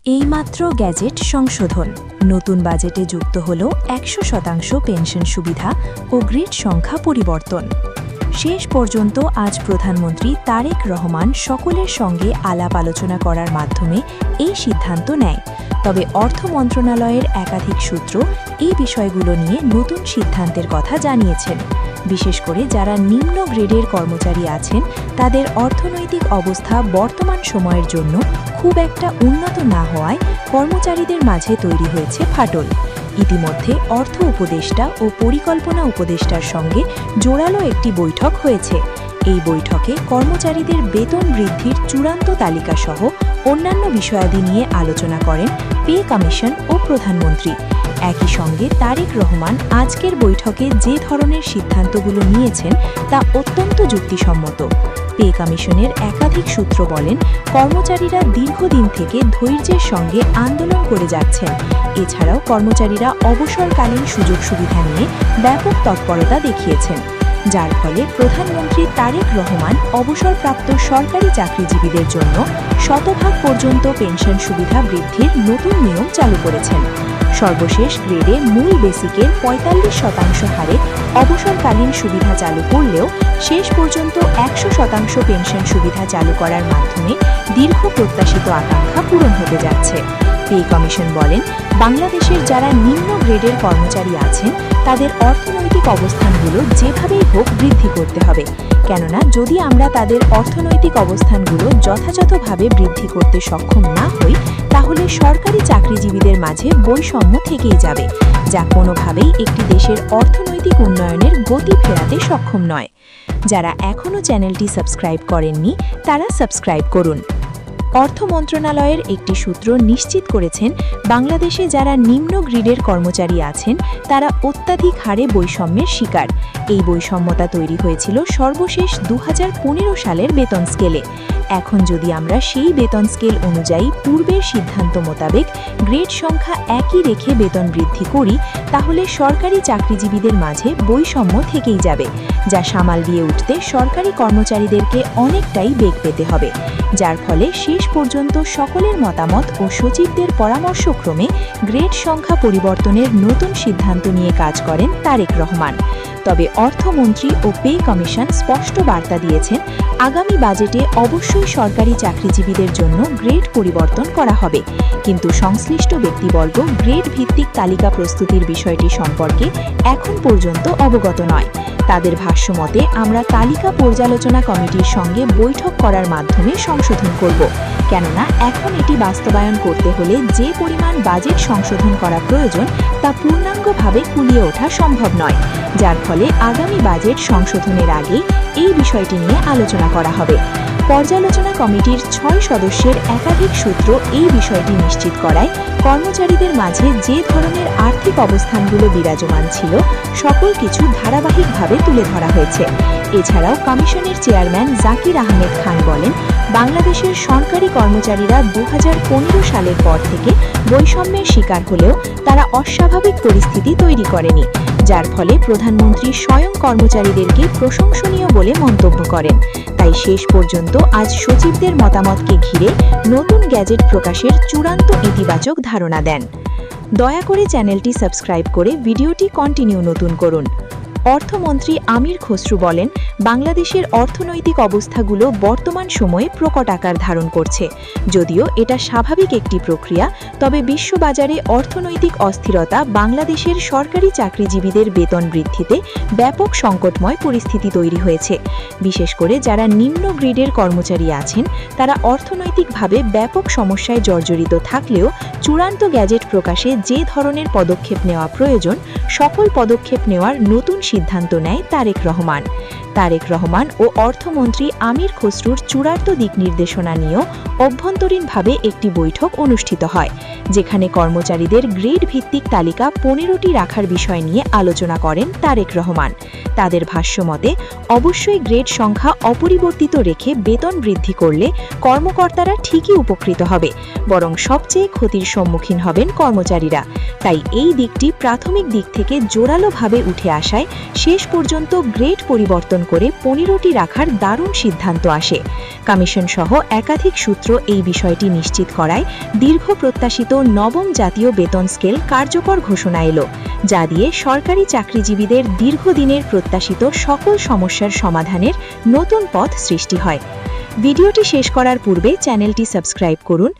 এইমাত্র গ্যাজেট সংশোধন। নতুন বাজেটে যুক্ত হল 100% পেনশন সুবিধা ও গ্রিড সংখ্যা পরিবর্তন। শেষ পর্যন্ত আজ প্রধানমন্ত্রী তারেক রহমান সকলের সঙ্গে আলাপ আলোচনা করার মাধ্যমে এই সিদ্ধান্ত নেয়। তবে অর্থ মন্ত্রণালয়ের একাধিক সূত্র এই বিষয়গুলো নিয়ে নতুন সিদ্ধান্তের কথা জানিয়েছেন। বিশেষ করে যারা নিম্ন গ্রেডের কর্মচারী আছেন তাদের অর্থনৈতিক অবস্থা বর্তমান সময়ের জন্য খুব একটা উন্নত না হওয়ায় কর্মচারীদের মাঝে তৈরি হয়েছে ফাটল। ইতিমধ্যে অর্থ উপদেষ্টা ও পরিকল্পনা উপদেষ্টার সঙ্গে জোরালো একটি বৈঠক হয়েছে। এই বৈঠকে কর্মচারীদের বেতন বৃদ্ধির চূড়ান্ত তালিকা সহ অন্যান্য বিষয়াদি নিয়ে আলোচনা করেন পে কমিশন ও প্রধানমন্ত্রী। একই সঙ্গে তারেক রহমান আজকের বৈঠকে যে ধরনের সিদ্ধান্তগুলো নিয়েছেন তা অত্যন্ত যুক্তিসম্মত। পে কমিশনের একাধিক সূত্র বলেন, কর্মচারীরা দীর্ঘদিন থেকে ধৈর্যের সঙ্গে আন্দোলন করে যাচ্ছেন। এছাড়াও কর্মচারীরা অবসরকালীন সুযোগ সুবিধা নিয়ে ব্যাপক তৎপরতা দেখিয়েছেন, যার ফলে প্রধানমন্ত্রী তারেক রহমান অবসরপ্রাপ্ত সরকারি চাকরিজীবীদের জন্য শতভাগ পর্যন্ত পেনশন সুবিধা বৃদ্ধির নতুন নিয়ম চালু করেছেন। সর্বশেষ গ্রেডে মূল বেসিকের ৪৫% হারে অবসরকালীন সুবিধা চালু করলেও শেষ পর্যন্ত ১০০% পেনশন সুবিধা চালু করার মাধ্যমে দীর্ঘ প্রত্যাশিত আকাঙ্ক্ষা পূরণ হতে যাচ্ছে। পে কমিশন বলেন, বাংলাদেশের যারা নিম্ন গ্রেডের কর্মচারী আছেন তাদের অর্থনৈতিক অবস্থানগুলো যেভাবেই হোক বৃদ্ধি করতে হবে। কেননা যদি আমরা তাদের অর্থনৈতিক অবস্থানগুলো যথাযথভাবে বৃদ্ধি করতে সক্ষম না হই তাহলে সরকারি চাকরিজীবীদের মাঝে বৈষম্য থেকেই যাবে, যা কোনোভাবেই একটি দেশের অর্থনৈতিক উন্নয়নের গতি ফেরাতে সক্ষম নয়। যারা এখনও চ্যানেলটি সাবস্ক্রাইব করেননি তারা সাবস্ক্রাইব করুন। অর্থ মন্ত্রণালয়ের একটি সূত্র নিশ্চিত করেছেন, বাংলাদেশে যারা নিম্ন গ্রেডের কর্মচারী আছেন তারা অত্যাধিক হারে বৈষম্যের শিকার। এই বৈষম্যতা তৈরি হয়েছিল সর্বশেষ ২০১৫ সালের বেতন স্কেলে। এখন যদি আমরা সেই বেতন স্কেল অনুযায়ী পূর্বের সিদ্ধান্ত মোতাবেক গ্রেড সংখ্যা একই রেখে বেতন বৃদ্ধি করি তাহলে সরকারি চাকরিজীবীদের মাঝে বৈষম্য থেকেই যাবে, যা সামাল দিয়ে উঠতে সরকারি কর্মচারীদেরকে অনেকটাই বেগ পেতে হবে। যার ফলে শেষ পর্যন্ত সকলের মতামত ও সচিবদের পরামর্শক্রমে গ্রেড সংখ্যা পরিবর্তনের নতুন সিদ্ধান্ত নিয়ে কাজ করেন তারেক রহমান। তবে অর্থমন্ত্রী ও পে কমিশন স্পষ্ট বার্তা দিয়েছেন, আগামী বাজেটে অবশ্যই সরকারি চাকরিজীবীদের জন্য গ্রেড পরিবর্তন করা হবে, কিন্তু সংশ্লিষ্ট ব্যক্তিবর্গ গ্রেড ভিত্তিক তালিকা প্রস্তুতির বিষয়টি সম্পর্কে এখন পর্যন্ত অবগত নয়। তাদের ভাষ্যমতে, আমরা তালিকা পর্যালোচনা কমিটির সঙ্গে বৈঠক করার মাধ্যমে সংশোধন করব, কেননা এখন এটি বাস্তবায়ন করতে হলে যে পরিমাণ বাজেট সংশোধন করা প্রয়োজন তা পূর্ণাঙ্গভাবে কুলিয়ে ওঠা সম্ভব নয়। যার ফলে আগামী বাজেট সংশোধনের আগেই এই বিষয়টি নিয়ে আলোচনা করা হবে। পর্যালোচনা কমিটির ৬ সদস্যের একাধিক সূত্র এই বিষয়টি নিশ্চিত করায় কর্মচারীদের মাঝে যে ধরনের আর্থিক অবস্থানগুলো বিরাজমান ছিল সকল কিছু ধারাবাহিকভাবে তুলে ধরা হয়েছে। এছাড়াও কমিশনের চেয়ারম্যান জাকির আহমেদ খান বলেন, বাংলাদেশের সরকারি কর্মচারীরা ২০১৫ সালের পর থেকে বৈষম্যের শিকার হলেও তারা অস্বাভাবিক পরিস্থিতি তৈরি করেনি, যার ফলে প্রধানমন্ত্রী স্বয়ং কর্মচারীদেরকে প্রশংসনীয় বলে মন্তব্য করেন। তাই শেষ পর্যন্ত আজ সচিবদের মতামতকে ঘিরে নতুন গ্যাজেট প্রকাশের চূড়ান্ত ইতিবাচক ধারণা দেন। দয়া করে চ্যানেলটি সাবস্ক্রাইব করে ভিডিওটি কন্টিনিউ নতুন করুন। অর্থমন্ত্রী আমির খসরু বলেন, বাংলাদেশের অর্থনৈতিক অবস্থাগুলো বর্তমান সময়ে প্রকট আকার ধারণ করছে। যদিও এটা স্বাভাবিক একটি প্রক্রিয়া, তবে বিশ্ববাজারে অর্থনৈতিক অস্থিরতা বাংলাদেশের সরকারি চাকরিজীবীদের বেতন বৃদ্ধিতে ব্যাপক সংকটময় পরিস্থিতি তৈরি হয়েছে। বিশেষ করে যারা নিম্ন গ্রেডের কর্মচারী আছেন তারা অর্থনৈতিকভাবে ব্যাপক সমস্যায় জর্জরিত থাকলেও চূড়ান্ত গ্যাজেট প্রকাশে যে ধরনের পদক্ষেপ নেওয়া প্রয়োজন সকল পদক্ষেপ নেওয়ার নতুন সিদ্ধান্ত নেয় তারেক রহমান। তারেক রহমান ও অর্থমন্ত্রী আমির খসরুর চূড়ান্ত দিক নির্দেশনা নিয়েও অভ্যন্তরীণভাবে একটি বৈঠক অনুষ্ঠিত হয়, যেখানে কর্মচারীদের গ্রেড ভিত্তিক তালিকা ১৫টি রাখার বিষয় নিয়ে আলোচনা করেন তারেক রহমান। তাদের ভাষ্যমতে, অবশ্যই গ্রেড সংখ্যা অপরিবর্তিত রেখে বেতন বৃদ্ধি করলে কর্মকর্তারা ঠিকই উপকৃত হবে, বরং সবচেয়ে ক্ষতির সম্মুখীন হবেন কর্মচারীরা। তাই এই দিকটি প্রাথমিক দিক থেকে জোরালোভাবে উঠে আসায় শেষ পর্যন্ত গ্রেড পরিবর্তন পরিবর্তন করে 15টি রাখার দারুণ সিদ্ধান্ত আসে। কমিশন সহ একাধিক সূত্র এই বিষয়টি নিশ্চিত করায় দীর্ঘ প্রত্যাশিত নবম জাতীয় বেতন স্কেল কার্যকর ঘোষণা এলো, যা দিয়ে সরকারি চাকরিজীবীদের দীর্ঘদিনের প্রত্যাশিত সকল সমস্যার সমাধানের নতুন পথ সৃষ্টি হয়। ভিডিওটি শেষ করার পূর্বে চ্যানেলটি সাবস্ক্রাইব করুন,